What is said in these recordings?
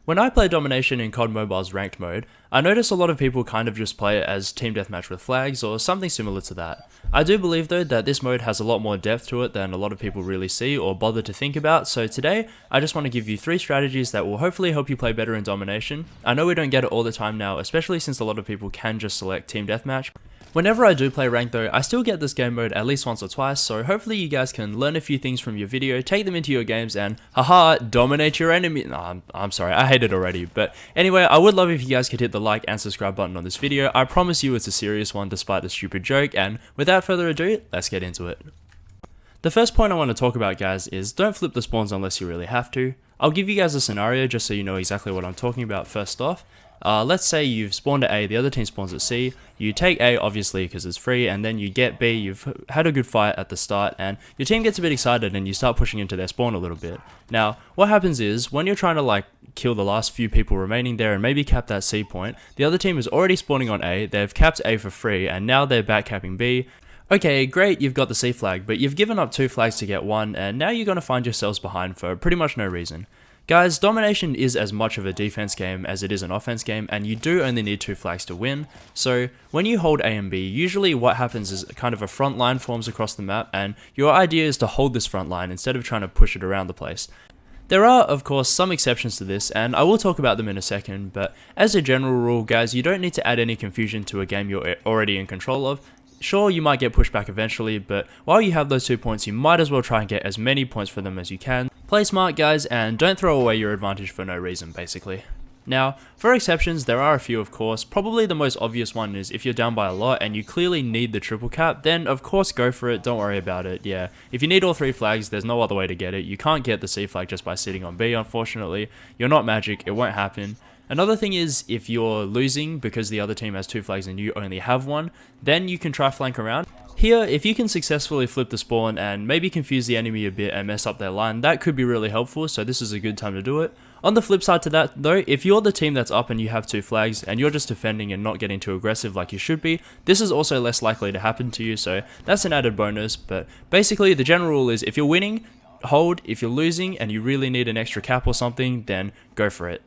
When I play Domination in COD Mobile's ranked mode, I notice a lot of people kind of just play it as team deathmatch with flags or something similar to that. I do believe though that this mode has a lot more depth to it than a lot of people really see or bother to think about, so today I just want to give you 3 strategies that will hopefully help you play better in Domination. I know we don't get it all the time now, especially since a lot of people can just select team deathmatch. Whenever I do play ranked though, I still get this game mode at least once or twice, so hopefully you guys can learn a few things from your video, take them into your games, and haha, dominate your enemy. No, I'm sorry, I hate it already. But anyway, I would love if you guys could hit the like and subscribe button on this video. I promise you it's a serious one despite the stupid joke, and without further ado, let's get into it. The first point I want to talk about, guys, is don't flip the spawns unless you really have to. I'll give you guys a scenario just so you know exactly what I'm talking about first off. Let's say you've spawned at A, the other team spawns at C, you take A obviously because it's free, and then you get B, you've had a good fight at the start, and your team gets a bit excited and you start pushing into their spawn a little bit. Now, what happens is, when you're trying to kill the last few people remaining there and maybe cap that C point, the other team is already spawning on A, they've capped A for free, and now they're back capping B. Okay, great, you've got the C flag, but you've given up 2 flags to get 1, and now you're going to find yourselves behind for pretty much no reason. Guys, Domination is as much of a defense game as it is an offense game, and you do only need 2 flags to win. So when you hold A and B, usually what happens is kind of a front line forms across the map, and your idea is to hold this front line instead of trying to push it around the place. There are, of course, some exceptions to this, and I will talk about them in a second, but as a general rule, guys, you don't need to add any confusion to a game you're already in control of. Sure, you might get pushed back eventually, but while you have those 2 points, you might as well try and get as many points for them as you can. Play smart, guys, and don't throw away your advantage for no reason, basically. Now, for exceptions, there are a few, of course. Probably the most obvious one is if you're down by a lot and you clearly need the triple cap, then of course go for it, don't worry about it. Yeah, if you need all 3 flags, there's no other way to get it. You can't get the C flag just by sitting on B, unfortunately. You're not magic, it won't happen. Another thing is, if you're losing because the other team has 2 flags and you only have 1, then you can try flank around. Here, if you can successfully flip the spawn and maybe confuse the enemy a bit and mess up their line, that could be really helpful, so this is a good time to do it. On the flip side to that though, if you're the team that's up and you have 2 flags and you're just defending and not getting too aggressive like you should be, this is also less likely to happen to you, so that's an added bonus. But basically the general rule is, if you're winning, hold. If you're losing and you really need an extra cap or something, then go for it.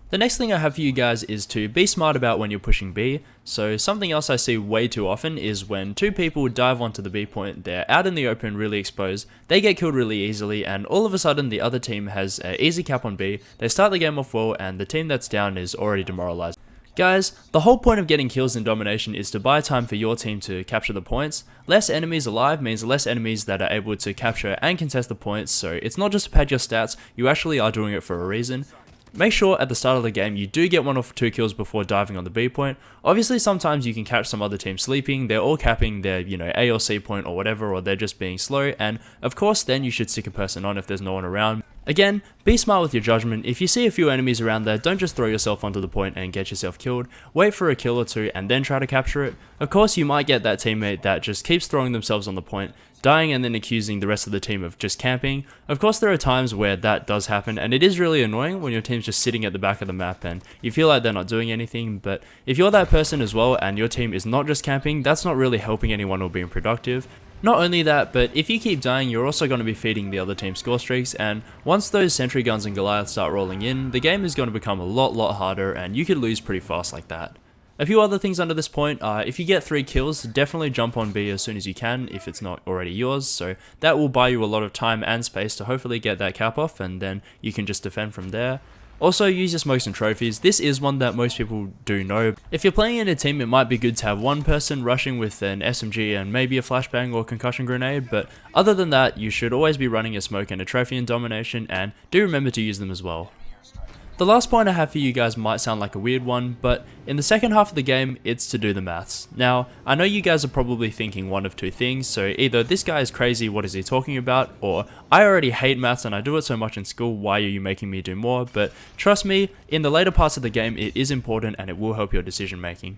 The next thing I have for you guys is to be smart about when you're pushing B. So something else I see way too often is when 2 people dive onto the B point, they're out in the open really exposed, they get killed really easily, and all of a sudden the other team has an easy cap on B, they start the game off well, and the team that's down is already demoralized. Guys, the whole point of getting kills in Domination is to buy time for your team to capture the points. Less enemies alive means less enemies that are able to capture and contest the points, so it's not just to pad your stats, you actually are doing it for a reason. Make sure at the start of the game you do get 1 or 2 kills before diving on the B point. Obviously sometimes you can catch some other team sleeping, they're all capping their A or C point or whatever, or they're just being slow, and of course then you should stick a person on if there's no one around. Again, be smart with your judgment. If you see a few enemies around there, don't just throw yourself onto the point and get yourself killed. Wait for a kill or 2 and then try to capture it. Of course you might get that teammate that just keeps throwing themselves on the point, dying and then accusing the rest of the team of just camping. Of course there are times where that does happen, and it is really annoying when your team's just sitting at the back of the map and you feel like they're not doing anything, but if you're that person as well and your team is not just camping, that's not really helping anyone or being productive. Not only that, but if you keep dying, you're also going to be feeding the other team's score streaks, and once those sentry guns and Goliaths start rolling in, the game is going to become a lot harder and you could lose pretty fast like that. A few other things under this point, if you get 3 kills, definitely jump on B as soon as you can if it's not already yours, so that will buy you a lot of time and space to hopefully get that cap off, and then you can just defend from there. Also, use your smokes and trophies. This is one that most people do know. If you're playing in a team, it might be good to have 1 person rushing with an SMG and maybe a flashbang or concussion grenade, but other than that, you should always be running a smoke and a trophy in Domination, and do remember to use them as well. The last point I have for you guys might sound like a weird one, but in the second half of the game, it's to do the maths. Now, I know you guys are probably thinking one of 2 things, so either this guy is crazy, what is he talking about, or I already hate maths and I do it so much in school, why are you making me do more? But trust me, in the later parts of the game, it is important and it will help your decision making.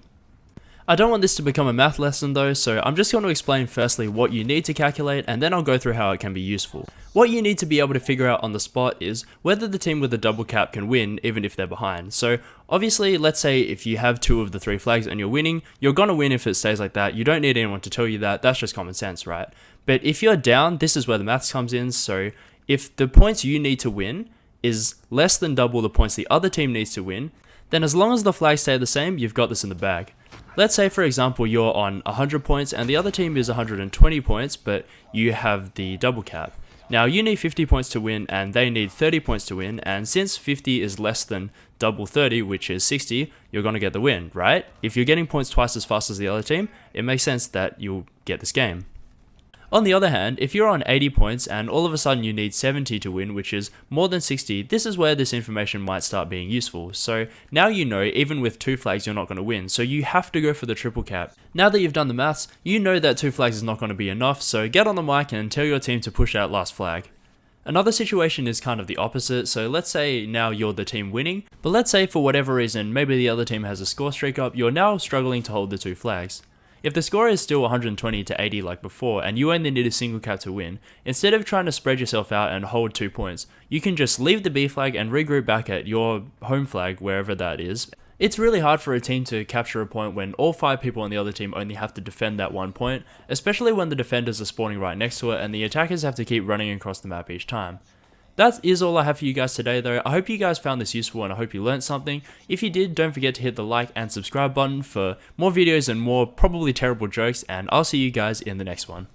I don't want this to become a math lesson though, so I'm just going to explain firstly what you need to calculate, and then I'll go through how it can be useful. What you need to be able to figure out on the spot is whether the team with a double cap can win even if they're behind. So obviously, let's say if you have 2 of the 3 flags and you're winning, you're gonna win if it stays like that. You don't need anyone to tell you that, that's just common sense, right? But if you're down, this is where the maths comes in. So if the points you need to win is less than double the points the other team needs to win, then as long as the flags stay the same, you've got this in the bag. Let's say for example you're on 100 points and the other team is 120 points, but you have the double cap. Now you need 50 points to win and they need 30 points to win, and since 50 is less than double 30, which is 60, you're going to get the win, right? If you're getting points twice as fast as the other team, it makes sense that you'll get this game. On the other hand, if you're on 80 points and all of a sudden you need 70 to win, which is more than 60, this is where this information might start being useful. So now you know even with 2 flags you're not going to win, so you have to go for the triple cap. Now that you've done the maths, you know that 2 flags is not going to be enough, so get on the mic and tell your team to push out last flag. Another situation is kind of the opposite, so let's say now you're the team winning, but let's say for whatever reason, maybe the other team has a score streak up, you're now struggling to hold the 2 flags. If the score is still 120 to 80 like before and you only need a single cap to win, instead of trying to spread yourself out and hold 2 points, you can just leave the B flag and regroup back at your home flag, wherever that is. It's really hard for a team to capture a point when all 5 people on the other team only have to defend that 1 point, especially when the defenders are spawning right next to it and the attackers have to keep running across the map each time. That is all I have for you guys today though. I hope you guys found this useful and I hope you learned something. If you did, don't forget to hit the like and subscribe button for more videos and more probably terrible jokes, and I'll see you guys in the next one.